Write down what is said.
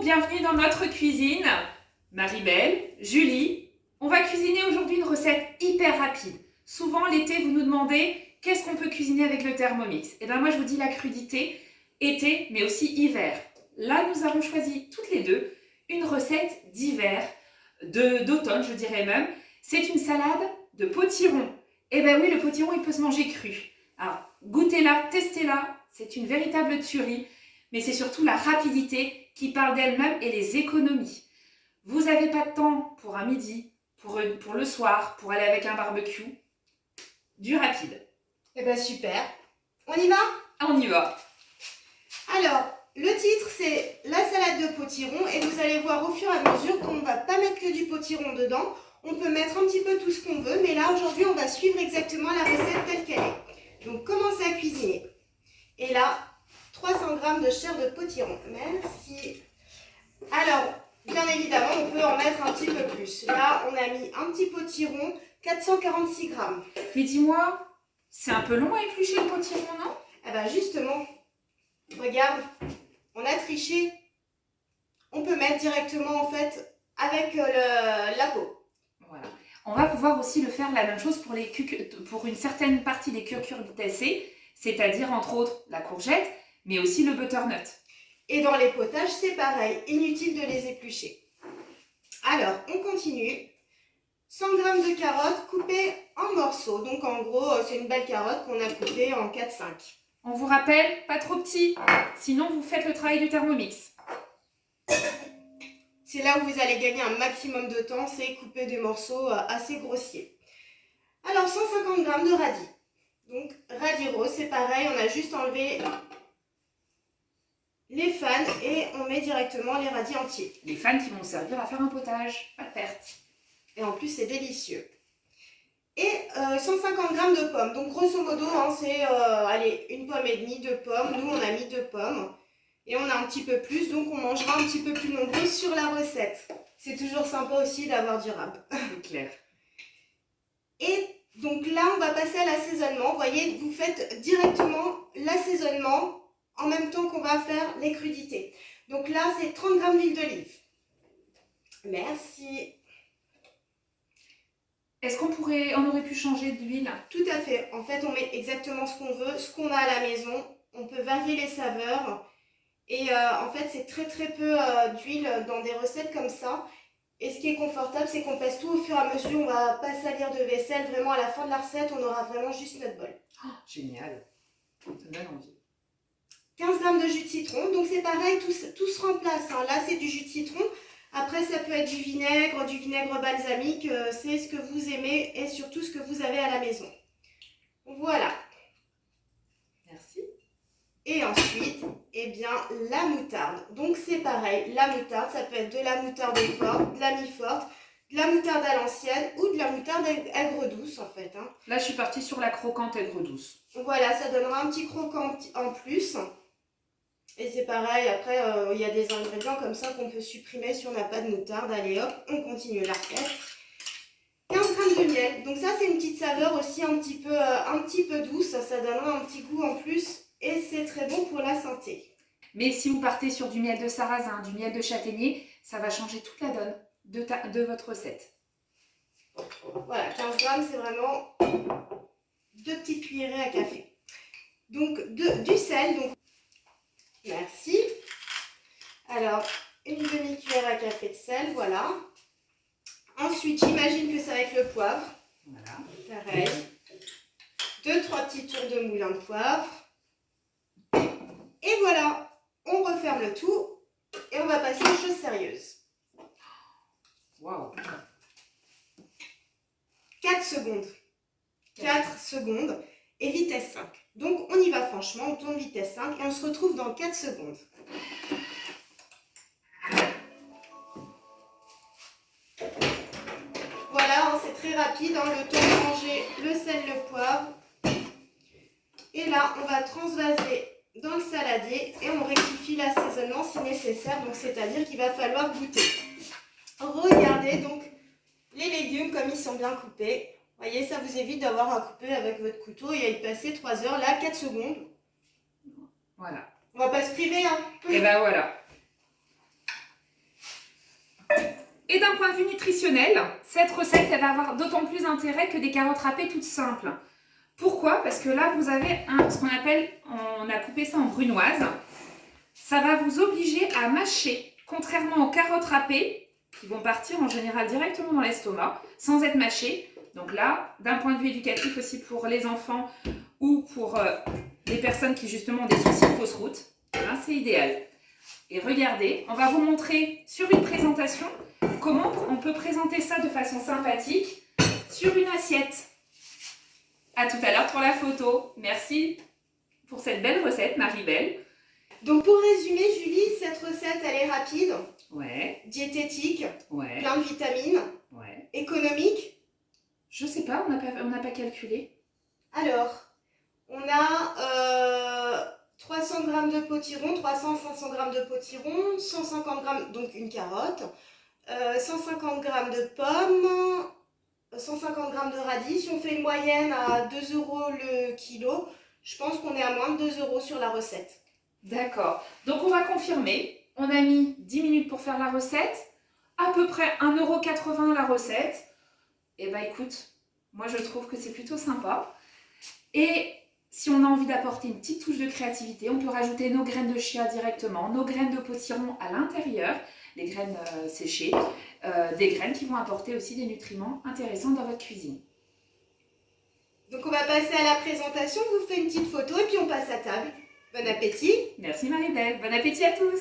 bienvenue dans notre cuisine. Marie-Belle, Julie, on va cuisiner aujourd'hui une recette hyper rapide. Souvent l'été vous nous demandez qu'est-ce qu'on peut cuisiner avec le Thermomix. Et bien moi je vous dis la crudité, été mais aussi hiver. Là nous avons choisi toutes les deux une recette d'hiver, d'automne je dirais même. C'est une salade de potiron. Et bien oui, le potiron il peut se manger cru. Alors goûtez-la, testez-la, c'est une véritable tuerie. Mais c'est surtout la rapidité qui parle d'elle-même et les économies. Vous n'avez pas de temps pour un midi, pour le soir, pour aller avec un barbecue. Du rapide. Eh ben super. On y va? On y va. Alors, le titre c'est la salade de potiron et vous allez voir au fur et à mesure qu'on ne va pas mettre que du potiron dedans. On peut mettre un petit peu tout ce qu'on veut, mais là aujourd'hui on va suivre exactement la recette telle qu'elle est. Donc commencez à cuisiner. Et là, 300 g de chair de potiron. Merci. Alors, bien évidemment, on peut en mettre un petit peu plus. Là, on a mis un petit potiron, 446 g. Mais dis-moi, c'est un peu long à éplucher le potiron, non? Eh bien justement, regarde, on a triché. On peut mettre directement en fait avec la peau. Voilà. On va pouvoir aussi le faire la même chose pour une certaine partie des cucurbitacées, c'est-à-dire entre autres la courgette, mais aussi le butternut. Et dans les potages, c'est pareil, inutile de les éplucher. Alors, on continue. 100 g de carottes coupées en morceaux. Donc en gros, c'est une belle carotte qu'on a coupée en 4-5. On vous rappelle, pas trop petit, sinon vous faites le travail du Thermomix. C'est là où vous allez gagner un maximum de temps, c'est couper des morceaux assez grossiers. Alors 150 g de radis. Donc radis rose, c'est pareil, on a juste enlevé les fans et on met directement les radis entiers. Les fans qui vont servir à faire un potage, pas de perte. Et en plus c'est délicieux. Et 150 g de pommes. Donc grosso modo, hein, c'est allez, une pomme et demie, 2 pommes. Nous on a mis 2 pommes. Et on a un petit peu plus, donc on mangera un petit peu plus nombreux sur la recette. C'est toujours sympa aussi d'avoir du rab. C'est clair. Et donc là, on va passer à l'assaisonnement. Vous voyez, vous faites directement l'assaisonnement en même temps qu'on va faire les crudités. Donc là, c'est 30 g d'huile d'olive. Merci. Est-ce qu'on aurait pu changer d'huile? Tout à fait. En fait, on met exactement ce qu'on veut, ce qu'on a à la maison. On peut varier les saveurs. Et en fait, c'est très très peu d'huile dans des recettes comme ça. Et ce qui est confortable, c'est qu'on passe tout au fur et à mesure. On ne va pas salir de vaisselle. Vraiment, à la fin de la recette, on aura vraiment juste notre bol. Oh, génial. Ça me donne envie. 15 g de jus de citron. Donc c'est pareil, tout se remplace. Hein. Là, c'est du jus de citron. Après, ça peut être du vinaigre balsamique. C'est ce que vous aimez et surtout ce que vous avez à la maison. Voilà. Merci. Et ensuite, eh bien, la moutarde. Donc c'est pareil, la moutarde, ça peut être de la moutarde forte, de la mi-forte, de la moutarde à l'ancienne ou de la moutarde aigre douce en fait. Hein. Là, je suis partie sur la croquante aigre douce. Voilà, ça donnera un petit croquant en plus. Et c'est pareil, après, il y a des ingrédients comme ça qu'on peut supprimer si on n'a pas de moutarde. Allez hop, on continue la recette. 15 g de miel. Donc ça, c'est une petite saveur aussi un petit peu douce. Ça donnera un petit goût en plus. Et c'est très bon pour la santé. Mais si vous partez sur du miel de sarrasin, du miel de châtaignier, ça va changer toute la donne de votre recette. Voilà, 15 g, c'est vraiment 2 petites cuillerées à café. Donc, du sel. Donc, merci. Alors, une demi-cuillère à café de sel, voilà. Ensuite, j'imagine que ça va être le poivre. Voilà. Pareil. 2-3 petits tours de moulin de poivre. Et voilà, on referme le tout et on va passer aux choses sérieuses. Waouh. 4 secondes. 4 secondes et vitesse 5. Donc on y va franchement, on tourne vitesse 5 et on se retrouve dans 4 secondes. Voilà, hein, c'est très rapide, hein, le temps de manger le sel, le poivre. Et là, on va transvaser dans le saladier et on rectifie l'assaisonnement si nécessaire, donc c'est-à-dire qu'il va falloir goûter. Regardez donc les légumes comme ils sont bien coupés. Vous voyez, ça vous évite d'avoir à couper avec votre couteau et à y passer 3 heures. Là, 4 secondes. Voilà. On va pas se priver, hein. Et ben voilà. Et d'un point de vue nutritionnel, cette recette, elle va avoir d'autant plus d'intérêt que des carottes râpées toutes simples. Pourquoi? Parce que là, vous avez ce qu'on appelle, on a coupé ça en brunoise. Ça va vous obliger à mâcher, contrairement aux carottes râpées, qui vont partir en général directement dans l'estomac, sans être mâchées. Donc là, d'un point de vue éducatif aussi pour les enfants ou pour les personnes qui justement ont des soucis de fausse route, c'est idéal. Et regardez, on va vous montrer sur une présentation comment on peut présenter ça de façon sympathique sur une assiette. À tout à l'heure pour la photo. Merci pour cette belle recette, Marie-Belle. Donc pour résumer, Julie, cette recette, elle est rapide, Ouais, diététique, ouais, plein de vitamines, ouais. économique. Je sais pas, on n'a pas calculé. Alors, on a 300 g de potiron, 300-500 g de potiron, 150 g, donc une carotte, 150 g de pommes, 150 g de radis. Si on fait une moyenne à 2 € le kilo, je pense qu'on est à moins de 2 € sur la recette. D'accord. Donc on va confirmer. On a mis 10 minutes pour faire la recette. À peu près 1,80 € la recette. Et bah écoute, moi je trouve que c'est plutôt sympa. Et si on a envie d'apporter une petite touche de créativité, on peut rajouter nos graines de chia directement, nos graines de potiron à l'intérieur, les graines séchées, des graines qui vont apporter aussi des nutriments intéressants dans votre cuisine. Donc on va passer à la présentation, je vous fais une petite photo et puis on passe à table. Bon appétit! Merci Marie-Belle, bon appétit à tous!